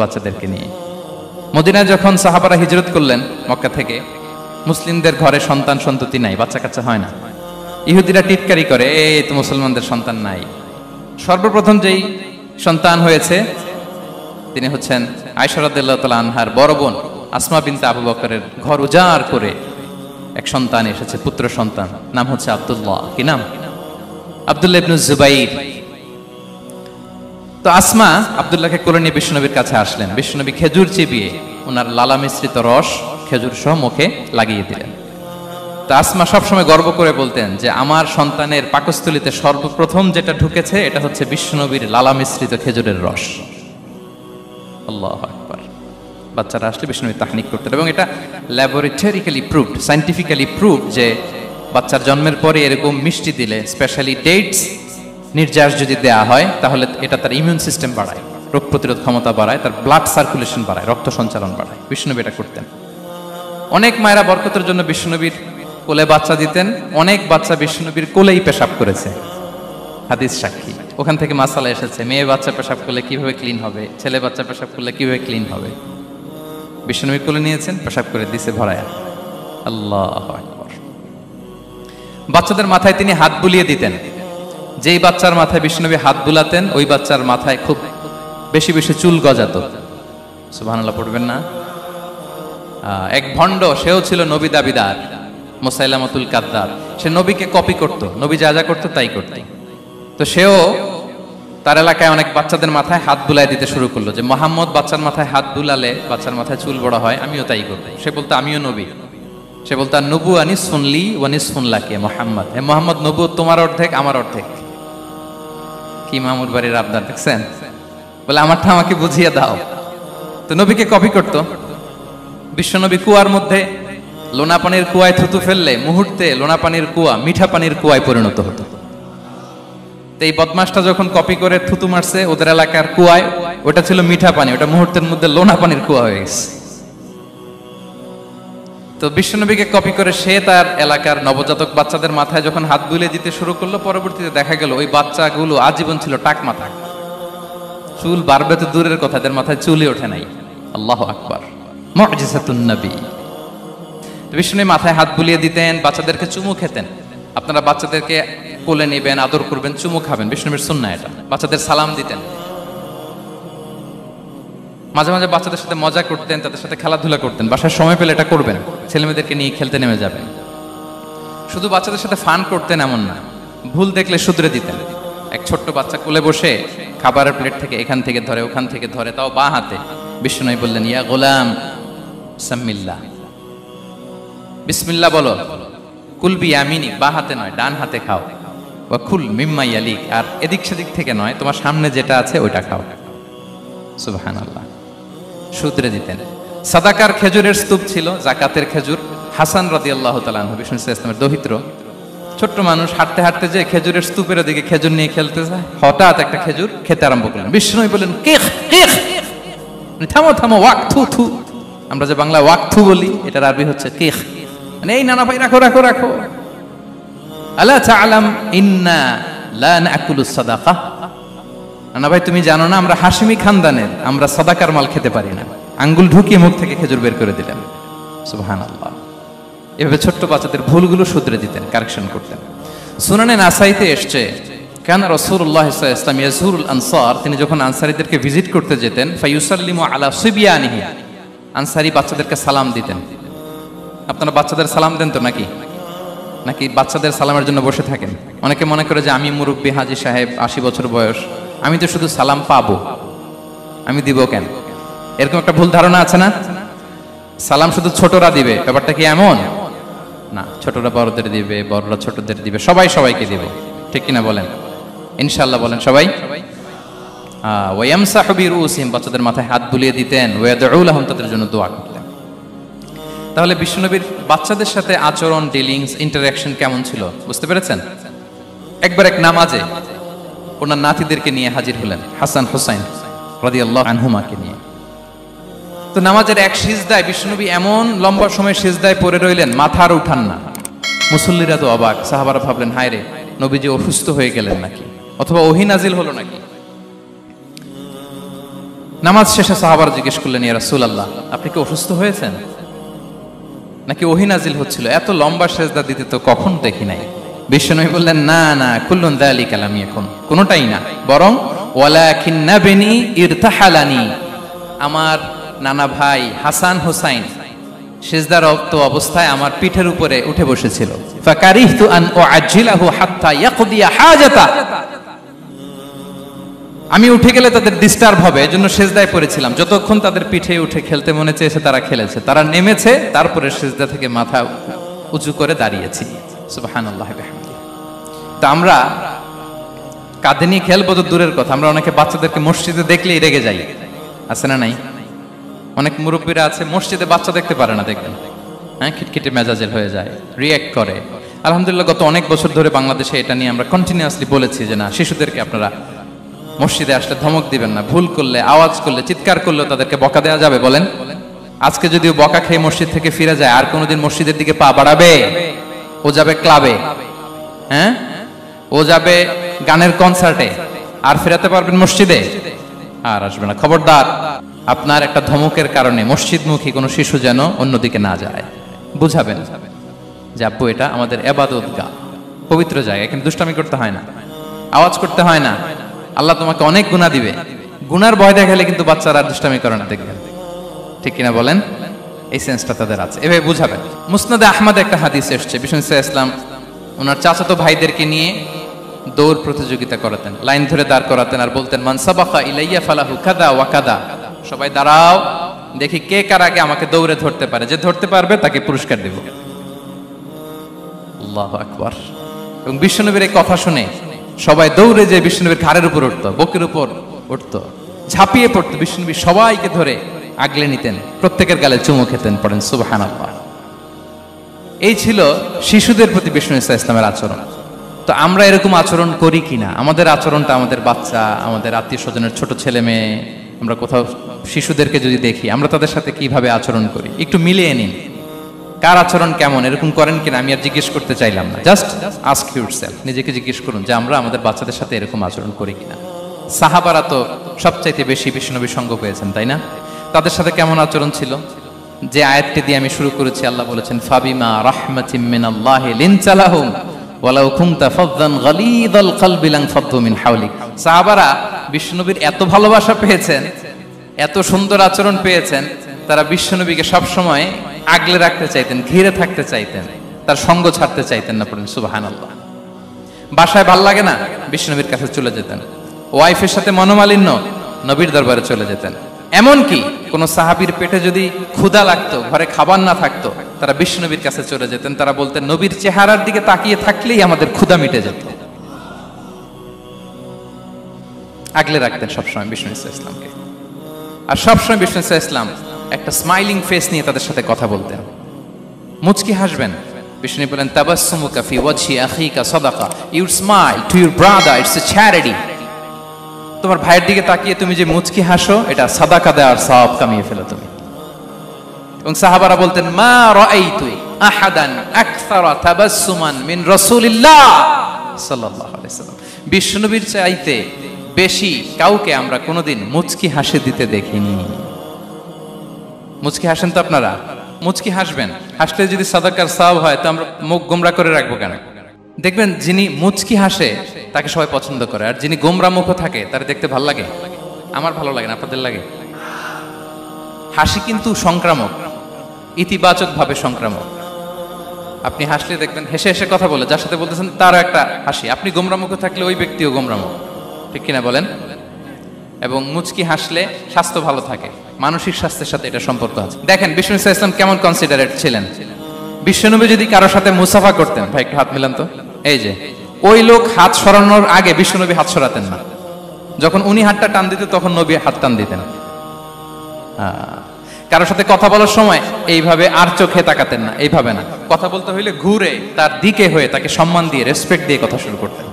বাচ্চাদেরকে নিয়ে। মদিনায় যখন সাহাবারা হিজরত করলেন মক্কা থেকে, মুসলিমদের ঘরে সন্তান সন্ততি নাই, বাচ্চা কাচ্চা হয় না। ইহুদিরা টিটকারি করে, এই তো মুসলমানদের সন্তান নাই। সর্বপ্রথম যেই সন্তান হয়েছে তিনি হচ্ছেন আয়েশা রাদিয়াল্লাহু তাআলা আনহার বড় বোন আসমা বিনতে আবু বকরের ঘর উজাড় করে এক সন্তান এসেছে, পুত্র সন্তান, নাম হচ্ছে আব্দুল্লাহ। কি নাম? আব্দুল্লাহ ইবনে জুবাইর। তো আসমা আব্দুল্লাহকে কোলে নিয়ে বিশ্বনবীর কাছে আসলেন। বিশ্বনবী খেজুর চিবিয়ে ওনার লালা মিশ্রিত রস খেজুর সহ মুখে লাগিয়ে দিলেন। তো আসমা সবসময় গর্ব করে বলতেন যে আমার সন্তানের পাকস্থলীতে সর্বপ্রথম যেটা ঢুকেছে এটা হচ্ছে বিশ্বনবীর লালা মিশ্রিত খেজুরের রস। আল্লাহু আকবার। বাচ্চারা আসলে বিশ্বনবী তাহনিক করতেন, এবং এটা ল্যাবরেটরিক্যালি প্রুভড, সায়েন্টিফিক্যালি প্রুভড যে বাচ্চার জন্মের পরে এরকম মিষ্টি দিলে, স্পেশালি ডেটস নির্যাস যদি দেয়া হয়, তাহলে এটা তার ইমিউন সিস্টেম বাড়ায়, রোগ প্রতিরোধ ক্ষমতা বাড়ায়, তার ব্লাড সার্কুলেশন বাড়ায়, রক্ত সঞ্চালন বাড়ায়। বিশ্বনবী এটা করতেন। অনেক মায়েরা বরকতের জন্য বিশ্বনবীর কোলে বাচ্চা দিতেন। অনেক বাচ্চা বিশ্বনবীর কোলেই পেশাব করেছে, হাদিস সাক্ষী। ওখান থেকে মাসালা এসেছে, মেয়ে বাচ্চা পেশাব করলে কিভাবে ক্লিন হবে, ছেলে বাচ্চা পেশাব করলে কিভাবে ক্লিন হবে। বিশ্বনবী কোলে নিয়েছেন, পেশাব করে দিছে ভরায়া। আল্লাহু আকবার। বাচ্চাদের মাথায় তিনি হাত বুলিয়ে দিতেন। যেই বাচ্চার মাথায় বিশ্বনবী হাত বুলাতেন ওই বাচ্চার মাথায় খুব বেশি বেশি চুল গজাতো। সুবহানাল্লাহ পড়বেন না? এক ভণ্ড, সেও ছিল নবী দাবিদার, মুসাইলামাতুল কাদ্দাব। সে নবীকে কপি করত, নবী যা যা করতো তাই করত। তো সেও তার এলাকায় অনেক বাচ্চাদের মাথায় হাত বুলাই দিতে শুরু করলো, যে মুহাম্মদ বাচ্চার মাথায় হাত বুলালে বাচ্চার মাথায় চুল বড় হয়, আমিও তাই করব। সে বলতো আমিও নবী। সে বলতো নবু আনিস শুনলি ওয়ানিস শুনলাকে মোহাম্মদ, হে মোহাম্মদ, নবু তোমার অর্ধেক আমার অর্ধেক। কি মামুর বাড়ির আবদার দেখছেন? বলে আমারটা আমাকে বুঝিয়ে দাও। তো নবীকে কপি করত। বিশ্বনবী কুয়ার মধ্যে লোনা পানির কুয়ায় থুতু ফেললে মুহূর্তে লোনা পানির কুয়া মিঠা পানির কুয়ায় পরিণত হতো। তো এই বদমাসটা যখন কপি করে থুতু মারছে ওদের এলাকার কুয়ায়, ওটা ছিল মিঠা পানি, ওটা মুহূর্তের মধ্যে লোনা পানির কুয়া হয়ে গেছে। তো বিশ্বনবীকে কপি করে সে তার এলাকার নবজাতক বাচ্চাদের মাথায় যখন হাত বুলিয়ে দিতে শুরু করলো, পরবর্তীতে দেখা গেল ওই বাচ্চাগুলো আজীবন ছিল টাক মাথা। চুল বাড়বে তো দূরের কথা, এদের মাথায় চুলই ওঠে নাই। আল্লাহু আকবার, মুজিজাতুন নবী। বিশ্বনবী মাথায় হাত বুলিয়ে দিতেন, বাচ্চাদেরকে চুমু খেতেন। আপনারা বাচ্চাদেরকে কোলে নেবেন, আদর করবেন, চুমু খাবেন, বিশ্বনবীর সুন্নাহ এটা। বাচ্চাদের সালাম দিতেন। মাঝে মাঝে বাচ্চাদের সাথে মজা করতেন, তাদের সাথে খেলাধুলা করতেন। বাসায় সময় পেলে এটা করবেন, ছেলেমেয়েদেরকে নিয়ে খেলতে নেমে যাবেন। শুধু বাচ্চাদের সাথে ফান করতেন এমন না, ভুল দেখলে শুধরে দিতেন। এক ছোট্ট বাচ্চা কোলে বসে খাবারের প্লেট থেকে এখান থেকে ধরে ওখান থেকে ধরে, তাও বাঁ হাতে। বিশ্বনবী বললেন, ইয়া গোলাম সাম্মিল্লাহ, বিসমিল্লাহ বলো। কুলবি ইয়ামিনিক, বাঁ হাতে নয় ডান হাতে খাও। ওয়া কুল মিম্মা ইয়ালিক, আর এদিক সেদিক থেকে নয়, তোমার সামনে যেটা আছে ওইটা খাও। সুবহানাল্লাহ। শুধরে দিতেন। সাদাকার খেজুরের স্তূপ ছিল, যাকাতের খেজুর। হাসান রাদিয়াল্লাহু তাআলা আনহু, বিষ্ণু ইসলামের দহিত্র, ছোট্ট মানুষ, হাঁটতে হাঁটতে যে খেজুরের স্তূপের দিকে খেজুর নিয়ে খেলতে যায়, হঠাৎ একটা খেজুর খেতে আরম্ভ করলেন। বিষ্ণু বললেন, কেখ কেখ, থামো থামো, ওয়াক থু থু। আমরা যে বাংলা ওয়াক থু বলি, এটার আরবি হচ্ছে কেখ, মানে এই নানা ভাই রাখো রাখো রাখো। আলা তাআলাম ইন্না লা নাকুলুস সাদাকা, নানা ভাই তুমি জানো না আমরা হাশিমি খানদানের, আমরা সাদাকার মাল খেতে পারি না। আঙ্গুল ঢুকিয়ে মুখ থেকে খেজুর বের করে দিলেন। সুবহানাল্লাহ। এভাবে ছোট্ট বাচ্চাদের ভুলগুলো শুধরে দিতেন, কারেকশন করতেন। সুনানে নাসাইতে এসছে, কানা রাসূলুল্লাহ সাল্লাল্লাহু আলাইহি ওয়াসাল্লাম ইয়াজুরুল আনসার, তিনি যখন আনসারীদেরকে ভিজিট করতে যেতেন, ফায়ুসাল্লিমু আলা সিবিয়ানিহি, আনসারী বাচ্চাদেরকে সালাম দিতেন। আপনারা বাচ্চাদের সালাম দেন তো নাকি? নাকি বাচ্চাদের সালামের জন্য বসে থাকেন? অনেকে মনে করে যে আমি মুরব্বী হাজী সাহেব, 80 বছর বয়স, আমি তো শুধু সালাম পাবো, আমি দিব কেন? এরকম একটা ভুল ধারণা আছে না? সালাম শুধু ছোটরা দিবে, ব্যাপারটা কি এমন না? ছোটরা বড়দের দিবে, বড়রা ছোটদের দিবে, সবাই সবাইকে দিবে, ঠিক কিনা বলেন? ইনশাআল্লাহ বলেন সবাই। ওয়ায়ামসাহু বিরুসিহিম, বাচ্চাদের মাথায় হাত বুলিয়ে দিতেন। ওয়ায়াদউ লাহুম, তাদের জন্য দোয়া করতেন। তাহলে বিশ্বনবীর বাচ্চাদের সাথে আচরণ, ডিলিংস, ইন্টারঅ্যাকশন কেমন ছিল বুঝতে পেরেছেন? একবার এক নামাজে ওনার নাতিদেরকে নিয়ে হাজির হলেন, হাসান হুসাইন রাদিয়াল্লাহু আনহুমাকে নিয়ে। তো নামাজের এক সিজদায় বিশ্বনবী এমন লম্বা সময় সিজদায় পড়ে রইলেন, মাথা আর উঠান না। মুসল্লিরা তো অবাক, সাহাবারা ভাবলেন হায় রে, নবীজি অসুস্থ হয়ে গেলেন নাকি, অথবা ওহী নাজিল হলো নাকি। নামাজ শেষে সাহাবারা জিজ্ঞেস করলেন, ইয়া রাসূলুল্লাহ, আপনি কি অসুস্থ হয়েছেন নাকি ওহী নাজিল হচ্ছিল? এত লম্বা সেজদা দিতে তো কখন দেখি নাই। বিশ্বনবী বললেন, না না, কুল্লুন যালিকা লাম ইয়াকুন, কোনটাই না, বরং ওয়ালাকিন নাবিনি ইরতাহালানি, আমার নানা ভাই হাসান হোসাইন সিজদারত অবস্থায় আমার পিঠের উপরে উঠে বসেছিল। ফাকারিহতু আন উআজ্জিলাহু হাত্তা ইয়াকদিয়া হাজাতা, আমি উঠে গেলে তাদের ডিস্টার্ব হবে, এজন্য সিজদায় পড়েছিলাম। যতক্ষণ তাদের পিঠে উঠে খেলতে মনে চেয়েছে তারা খেলেছে, তারা নেমেছে, তারপরে সিজদা থেকে মাথা উঁচু করে দাঁড়িয়েছি। সুবহানাল্লাহি ওয়া বিহামদিহি। তো আমরা কাঁধে নিয়ে খেলবো তো দূরের কথা, আমরা অনেকে বাচ্চাদেরকে মসজিদে দেখলেই রেগে যাই, আছে না নাই? অনেক মুরব্বীরা আছে মসজিদে বাচ্চা দেখতে পারে না, দেখবেন হ্যাঁ, খিটখিটে মেজাজের হয়ে যায়, রিয়্যাক্ট করে। আলহামদুলিল্লাহ গত অনেক বছর ধরে বাংলাদেশে এটা নিয়ে আমরা কন্টিনিউয়াসলি বলেছি যে না, শিশুদেরকে আপনারা মসজিদে আসলে ধমক দিবেন না, ভুল করলে, আওয়াজ করলে, চিৎকার করলেও তাদেরকে বকা দেওয়া যাবে? বলেন। আজকে যদিও বকা খেয়ে মসজিদ থেকে ফিরে যায়, আর কোনোদিন মসজিদের দিকে পা বাড়াবে? ও যাবে ক্লাবে, হ্যাঁ, ও যাবে গানের কনসার্টে, আর ফেরাতে পারবেন মসজিদে? আর আসবে না। খবরদার, আপনার একটা ধমকের কারণে মসজিদমুখী কোনো শিশু যেন অন্যদিকে না যায়। বুঝাবেন যে আব্বু, এটা আমাদের ইবাদতগাহ, পবিত্র জায়গা, কিন্তু দুষ্টামি করতে হয় না, আওয়াজ করতে হয় না, আল্লাহ তোমাকে অনেক গুনাহ দিবে। গুনার ভয় দেখালে কিন্তু বাচ্চারা দুষ্টামি করে না, দেখবেন, ঠিক কিনা বলেন? এই সেন্সটা তাদের আছে, এভাবে বুঝাবেন। মুসনাদে আহমদে একটা হাদিস এসেছে, বিষ্ণু ইসলাম ওনার চাচাতো ভাইদেরকে নিয়ে দৌড় প্রতিযোগিতা করাতেন, লাইন ধরে দাঁড় করাতেন, আর বলতেন, মান সাবাকা ইলাইয়া ফালাহু কাদা ওয়া কাদা, সবাই দাঁড়াও, দেখি কে কার আগে আমাকে দৌড়ে ধরতে পারে, যে ধরতে পারবে তাকে পুরস্কার দেব। আল্লাহু আকবার। এবং বিশ্বনবীর এই কথা শুনে সবাই দৌড়ে যে বিশ্বনবীর ঘাড়ের উপর উঠতো, বুকের উপর উঠতো, ঝাঁপিয়ে পড়তো, বিশ্বনবী সবাইকে ধরে আগলে নিতেন, প্রত্যেকের গালে চুমু খেতেন। পড়েন সুবহানাল্লাহ। এই ছিল শিশুদের প্রতি বিষ্ণু ইসলামের আচরণ। তো আমরা এরকম আচরণ করি কিনা? আমাদের আচরণটা আমাদের বাচ্চা, আমাদের আত্মীয় স্বজনের ছোট ছেলে মেয়ে, আমরা কোথাও শিশুদেরকে যদি দেখি, আমরা তাদের সাথে কিভাবে আচরণ করি একটু মিলিয়ে নিন। কার আচরণ কেমন, এরকম করেন কিনা আমি আর জিজ্ঞেস করতে চাইলাম না, জাস্ট আস্ক ইউরসেলফ, নিজেকে জিজ্ঞেস করুন যে আমরা আমাদের বাচ্চাদের সাথে এরকম আচরণ করি কিনা। সাহাবারা তো সবচাইতে বেশি বিশ্বনবীর সঙ্গ পেয়েছেন, তাই না? তাদের সাথে কেমন আচরণ ছিল? যে আয়াতটি দিয়ে আমি শুরু করেছি, আল্লাহ বলেছেন, ফাবিমা রাহমাতিম মিনাল্লাহি লিনতা লাহুম ওয়ালাউ কুনতা ফাযযান গালিযাল কলবি লানফাদ্দু মিন হাওলিক। সাহাবারা বিশ্বনবীর এত ভালোবাসা পেয়েছেন, এত সুন্দর আচরণ পেয়েছেন, তারা বিশ্বনবীকে সব সময় আগলে রাখতে চাইতেন, ঘিরে থাকতে চাইতেন, তার সঙ্গ ছাড়তে চাইতেন না। পড়েন সুবহানাল্লাহ। বাসায় ভাল লাগে না, বিশ্বনবীর কাছে চলে যেতেন। ওয়াইফের সাথে মনোমালিন্য, নবীর দরবারে চলে যেতেন। এমনকি কোন সাহাবীর পেটে যদি ক্ষুধা লাগতো, ঘরে খাবার না থাকতো, তারা বিশ্বনবীর কাছে চলে যেতেন। তারা বলতেন, নবীর চেহারার দিকে তাকিয়ে থাকলেই আমাদের ক্ষুধা মিটে যেত। আগলে রাখতেন সবসময় বিষ্ণু ইসলামকে। আর সবসময় বিষ্ণু ইসলাম একটা স্মাইলিং ফেস নিয়ে তাদের সাথে কথা বলতেন, মুচকি হাসবেন। বিষ্ণু বলেন, তাবাসসুমুকা ফি ওয়াজহি আখিকা সাদাকা, you smile to your brother, it's a charity. তোমার ভাইয়ের দিকে তাকিয়ে তুমি যে মুচকি হাসো, এটা সাদাকা দেওয়ার সওয়াব কামিয়ে ফেলো তুমি। এবং সাহাবারা বলতেন, মা রাআইতু আহাদান আকসারা তাবাসসুমান মিন রাসূলিল্লাহ সাল্লাল্লাহু আলাইহি ওয়াসাল্লাম। বিশ্বনবীর চাইতে বেশি কাউকে আমরা কোনোদিন মুচকি হাসি দিতে দেখিনি। মুচকি হাসেন তো আপনারা? মুচকি হাসবেন, হাসলে যদি সাদাকার সওয়াব হয়, তো আমরা মুখ গোমরা করে রাখবো কেন? দেখবেন, যিনি মুচকি হাসে তাকে সবাই পছন্দ করে, আর যিনি গোমরা মুখ থাকে তার দেখতে ভালো লাগে। আমার ভালো লাগে না, আপনাদের লাগে? হাসি কিন্তু সংক্রামক, ইতিবাচক ভাবে সংক্রামক। আপনি হাসলে দেখবেন হেসে হেসে কথা বলে, যার সাথে বলতেছেন তারও একটা হাসি। আপনি গোমরা মুখ থাকলে ওই ব্যক্তিও গোমরা মুখ, ঠিক কিনা বলেন? এবং মুচকি হাসলে স্বাস্থ্য ভালো থাকে, মানসিক স্বাস্থ্যের সাথে এটা সম্পর্ক আছে। দেখেন বিষ্ণু ইসলাম কেমন কনসিডারেট ছিলেন। বিশ্বনবী যদি কারোর সাথে মুসাফা করতেন, ভাই একটু হাত মিলান তো, এই যে ওই লোক হাত সরানোর আগে বিশ্বনবী হাত সরাতেন না। যখন উনি হাতটা টান দিতেন, তখন নবী হাত টান দিতেন। কারোর সাথে কথা বলার সময় এইভাবে আর চোখে তাকাতেন না, এইভাবে না। কথা বলতে হইলে ঘুরে তার দিকে হয়ে তাকে সম্মান দিয়ে, রেসপেক্ট দিয়ে কথা শুরু করতেন।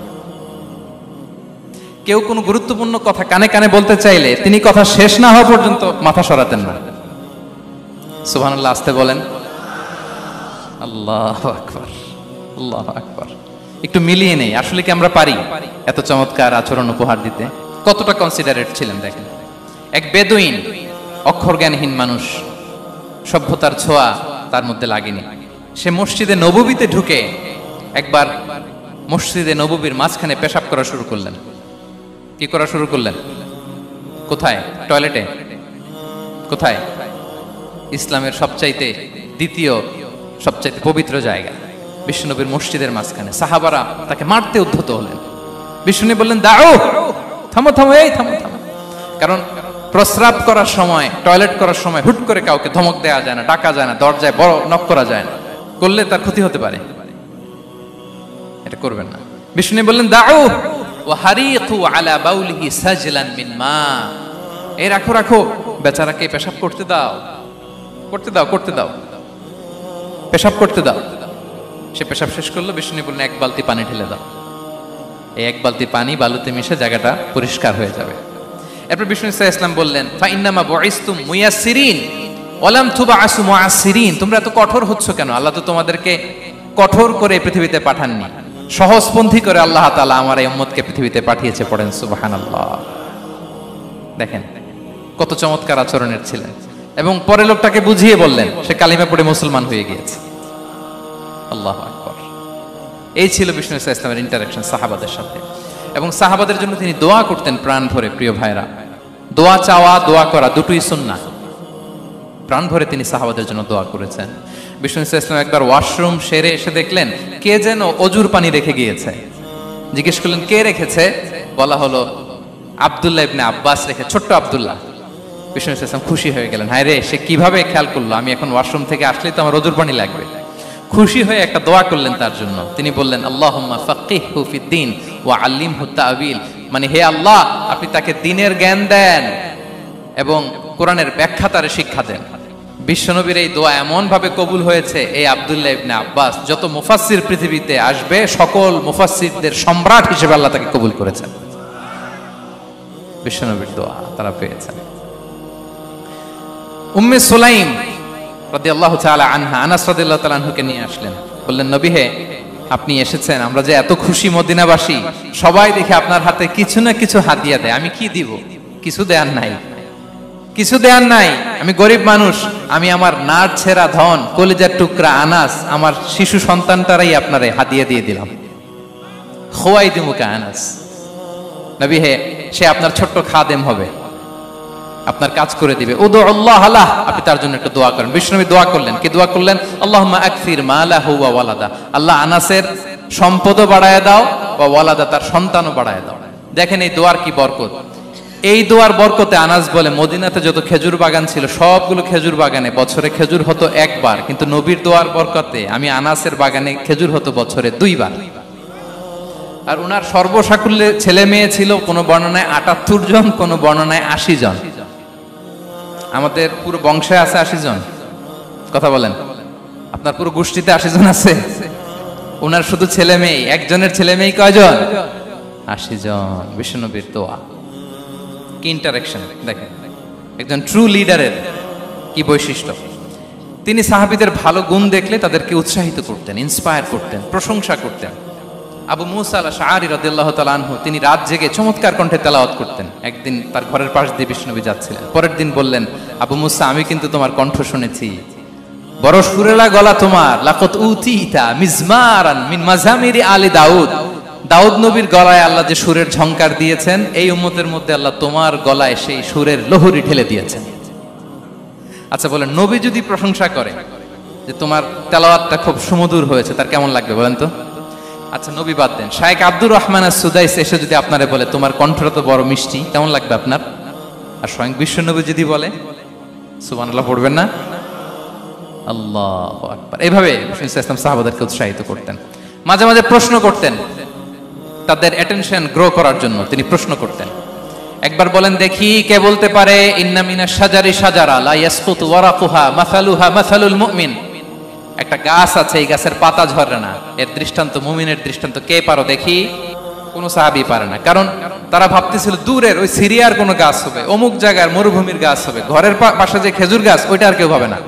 কেউ কোনো গুরুত্বপূর্ণ কথা কানে কানে বলতে চাইলে তিনি কথা শেষ না হওয়া পর্যন্ত মাথা সরাতেন না। সুবহানাল্লাহ, আসতে বলেন। আল্লাহু আকবার, আল্লাহু আকবার। একটু মিলিয়ে নেই, আসলে কি আমরা পারি এত চমৎকার আচরণ উপহার দিতে? কতটা কনসিডারেট ছিলেন দেখেন। এক বেদুইন, অক্ষর জ্ঞানহীন মানুষ, সভ্যতার ছোঁয়া তার মধ্যে লাগেনি। সে মসজিদে নববীতে ঢুকে একবার মসজিদে নববীর মাঝখানে পেশাব করা শুরু করলেন। কি করা শুরু করলেন? কোথায়? টয়লেটে? কোথায়? ইসলামের সবচাইতে দ্বিতীয় সবচাইতে পবিত্র জায়গা বিশ্বনবীর মসজিদের মাঝখানে। সাহাবারা তাকে মারতে উদ্ধত হলেন। বিশ্বনবী বললেন, দাও, থামো থামো, এই থামো থামো। কারণ প্রস্রাব করার সময়, টয়লেট করার সময় হুট করে কাউকে ধমক দেওয়া যায় না, ডাকা যায় না, দরজায় বড় নক করা যায় না, করলে তার ক্ষতি হতে পারে, এটা করবেন না। বিষ্ণু বললেন, দাও ওয়া হারিকু আলা বাউলিহি সাজলান মিন মা, এই রাখো রাখো, বেচারাকে পেশাব করতে দাও, করতে দাও, করতে দাও, পেশাব করতে দাও। সে পেশাব শেষ করলো। বিষ্ণু বললেন, এক বালতি পানি ঢেলে দাও। এই এক বালতি পানি বালুতে মিশে জায়গাটা পরিষ্কার হয়ে যাবে। এরপর বিষ্ণু ইসলাম বললেন, ফা ইন্নামা বুইসতুম মুয়াসসিরিন ওয়া লাম তুবআসু মুআসসিরিন, তোমরা এত কঠোর হচ্ছ কেন? আল্লাহ তো তোমাদেরকে কঠোর করে পৃথিবীতে পাঠাননি, সহজপন্থী করে আল্লাহ তাআলা আমার এই উম্মতকে পৃথিবীতে পাঠিয়েছে। পড়েন সুবহানাল্লাহ। দেখেন কত চমৎকার আচরণের ছিলেন। এবং পরে লোকটাকে বুঝিয়ে বললেন, সে কালিমা পড়ে মুসলমান হয়ে গিয়েছে। আল্লাহু আকবার। এই ছিল বিষ্ণু ইসলামের ইন্টারাকশন সাহাবাদের সাথে। এবং সাহাবাদের জন্য তিনি দোয়া করতেন প্রাণ ভরে। প্রিয় ভাইরা, দোয়া চাওয়া, দোয়া করা দুটোই সুন্নাহ। প্রাণ ভরে তিনি সাহাবাদের জন্য দোয়া করেছেন। বিষ্ণু ইসলাম একবার ওয়াশরুম সেরে এসে দেখলেন কে যেন অজুর পানি রেখে গিয়েছে। জিজ্ঞেস করলেন, কে রেখেছে? বলা হলো, আব্দুল্লাহ ইবনে আব্বাস রেখে, ছোট্ট আব্দুল্লাহ। বিষ্ণু ইসলাম খুশি হয়ে গেলেন, হায় রে, সে কিভাবে খেয়াল করলো, আমি এখন ওয়াশরুম থেকে আসলেই তো আমার অজুর পানি লাগবে। খুশি হয়ে একটা দোয়া করলেন তার জন্য। তিনি বললেন, আল্লাহুম্মা ফাক্কিহহু ফিদ্দীন ওয়া আল্লিমহু তা'ওয়িল, মানে হে আল্লাহ, আপনি তাকে দ্বীনের জ্ঞান দেন এবং কোরআনের ব্যাখ্যা তারে শিক্ষা দেন। বিশ্বনবীর এই দোয়া এমন ভাবে কবুল হয়েছে, এই আব্দুল্লাহ ইবনে আব্বাস যত মুফাসসির পৃথিবীতে আসবে সকল মুফাসসিরদের সম্রাট হিসেবে আল্লাহ তাকে কবুল করেছেন। বিশ্বনবীর দোয়া তারা পেয়েছেন। উম্মে সুলাইম রাদিয়াল্লাহু তাআলা আনহা, আনাস রাদিয়াল্লাহু তাআলা আনহুকে নিয়ে আসলেন। বললেন, নবী হে, আপনি এসেছেন, আমরা যে এত খুশি মদিনাবাসী, সবাই দেখে আপনার হাতে কিছু না কিছু হাদিয়া দেয়, আমি কি দিব? কিছু দেয়ার নাই, কিছু দেয়ার নাই, আমি গরিব মানুষ, আমি আমার নার ছেঁড়া ধন, কলিজার টুকরা আনাস, আমার শিশু সন্তানটারাই আপনারে হাদিয়া দিয়ে দিলাম। খুয়াইদিমুকা আনাস, নবী হে, সে আপনার ছোট্ট খাদেম হবে, আপনার কাজ করে দিবে। উদু আল্লাহ আলাহ, আপনি তার জন্য একটু দোয়া করেন। বিষ্ণুনবী দোয়া করলেন। কি দোয়া করলেন? আল্লাহুম্মা আকসির মালাহু ওয়া ওয়ালাদা, আল্লাহ আনাসের সম্পদও বাড়ায় দাও, ওয়া ওয়ালাদা, তার সন্তানও বাড়ায় দাও। দেখেন এই দোয়ার কি বরকত। এই দোয়ার বরকতে আনাস বলে, মদিনাতে যত খেজুর বাগান ছিল সবগুলো খেজুর বাগানে বছরে খেজুর হতো একবার, কিন্তু নবীর দোয়ার বরকতে আমি আনাসের বাগানে খেজুর হতো বছরে 2 বার। আর উনার সর্বসাকুল্যে ছেলে মেয়ে ছিল, কোন বর্ণনায় 78 জন, কোন বর্ণনায় 80 জন। আমাদের পুরো বংশে আছে 80 জন, কথা বলেন। আপনার পুরো গোষ্ঠীতে 80 জন আছে? উনার শুধু ছেলে মেয়ে, একজনের ছেলে মেয়ে কয়জন? 80 জন। বিশ্বনবীর দোয়া কি ইন্টারেকশন দেখেন, একজন ট্রু লিডারের কি বৈশিষ্ট্য। তিনি সাহাবীদের ভালো গুণ দেখলে তাদেরকে উৎসাহিত করতেন, ইন্সপায়ার করতেন, প্রশংসা করতেন। আবু মুসা আল-আশআরী রাদিয়াল্লাহু তাআলা আনহু, তিনি রাত জেগে চমৎকার কণ্ঠে তেলাওয়াত করতেন। একদিন তার ঘরের পাশ দিয়ে বিষ্ণুনবী যাচ্ছিলেন। পরের দিন বললেন, আবু মুসা, আমি কিন্তু তোমার কণ্ঠ শুনেছি, বড় সুরেলা গলা তোমার। লাকাত উতিতা মিজমারান মিন মাজামিরি আলি দাউদ, দাউদ নবীর গলায় আল্লাহ যে সুরের ঝংকার দিয়েছেন, এই উম্মতের মধ্যে আল্লাহ তোমার গলায় সেই সুরের লহরী ঢেলে দিয়েছেন। আচ্ছা বলেন, নবী যদি প্রশংসা করে যে তোমার তেলাওয়াতটা খুব সুমধুর হয়েছে, তার কেমন লাগবে বলেন তো? আচ্ছা নবী বাদ দেন, শায়েখ আব্দুর রহমান আস-সুদাইস এসে যদি আপনারে বলে তোমার কণ্ঠটা তো বড় মিষ্টি, কেমন লাগবে আপনার? আর স্বয়ং বিশ্বনবী যদি বলে, সুবহানাল্লাহ পড়বেন না? আল্লাহু আকবার। এইভাবে ইসলাম সাহাবাদেরকে উৎসাহিত করতেন। মাঝে মাঝে প্রশ্ন করতেন, তাদের অ্যাটেনশন গ্রো করার জন্য তিনি প্রশ্ন করতেন। একবার বলেন দেখি, কে বলতে পারে ইন্না মিনাশ শাজারি শাজারা লা ইয়াসকুতু ওয়ারাকুহা মাসালুহা মাসালুল মুমিন, একটা গাছ আছে, এই গাছের পাতা ঝরে না, এর দৃষ্টান্ত মুমিনের দৃষ্টান্ত। কে পারো দেখি? কোন সাহাবী পারে না, কারণ তারা ভাবতেছিল দূরের ওই সিরিয়ার কোন গাছ হবে, অমুক জায়গার মরুভূমির গাছ হবে, ঘরের পাশে যে খেজুর গাছ ওইটা আর কেউ ভাবে না।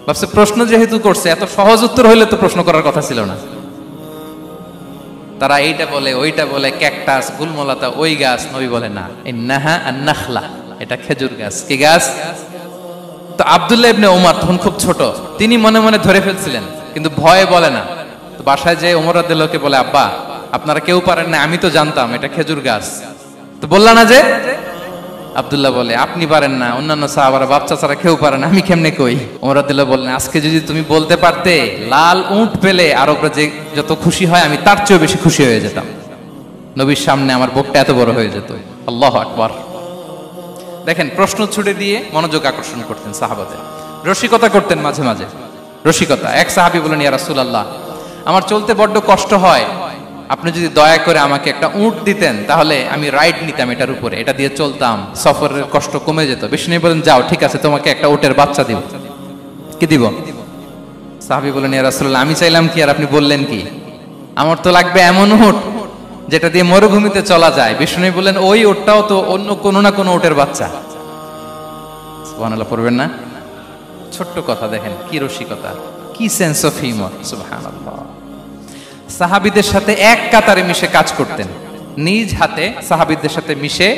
ভাবছে প্রশ্ন যেহেতু করছে, এত সহজ উত্তর হইলে তো প্রশ্ন করার কথা ছিল না। তারা এইটা বলে, ওইটা বলে, ক্যাকটাস, গুলমলতা, ওই গাছ। নবী বলে না, ইন্নাহা আন-নাখলা, এটা খেজুর গাছ। কি গাছ? তো আব্দুল্লাহ ইবনে ওমর তখন খুব ছোট, তিনি মনে মনে ধরে ফেলছিলেন, কিন্তু ভয়ে বলে না। তো বাসায় যে ওমর রাদিয়াল্লাহু আনহুকে বলে, আব্বা আপনারা কেউ পারেন না, আমি তো জানতাম এটা খেজুর গাছ, তো বললা না যে? আব্দুল্লাহ বলে, আপনি পারেন না, অন্যান্য সাহাবারা বাচ্চা ছাড়া কেউ পারে না, আমি কেমনে কই? ওমর রাদিয়াল্লাহু বললেন, আজকে যদি তুমি বলতে পারতে লাল উট পেলে আরবরা যে যত খুশি হয় আমি তার চেয়েও বেশি খুশি হয়ে যেতাম। নবীর সামনে আমার বুকটা এত বড় হয়ে যেত। আল্লাহু আকবার। দেখেন, প্রশ্ন ছুড়ে দিয়ে মনোযোগ আকর্ষণ করতেন সাহাবাদের, রসিকতা করতেন মাঝে মাঝে। রসিকতা, এক সাহাবী বলেন, ইয়া রাসূলুল্লাহ, আমার চলতে বড্ড কষ্ট হয়, আপনি যদি দয়া করে আমাকে একটা উট দিতেন তাহলে আমি রাইড নিতাম এটার উপরে, এটা দিয়ে চলতাম, সফরের কষ্ট কমে যেত। বিষ্ণু বলেন, যাও ঠিক আছে, তোমাকে একটা উটের বাচ্চা দিব। কি দিব? সাহাবী বলেন, ইয়া রাসূলুল্লাহ, আমি চাইলাম কি আর আপনি বললেন কি? আমার তো লাগবে এমন উট যেটা দিয়ে মরুভূমিতে চলা যায়। বিষ্ণু বলেন, ওই উটটাও তো অন্য কোনো না কোনো উটের বাচ্চা। সুবহানাল্লাহ পড়বেন না? ছোট্ট কথা, দেখেন কি রসিকতা, কি সেন্স অফ হিউমার। সুবহানাল্লাহ। সাহাবীদের সাথে এক কাতারে মিশে কাজ করতেন, নিজ হাতে সাহাবীদের সাথে মিশে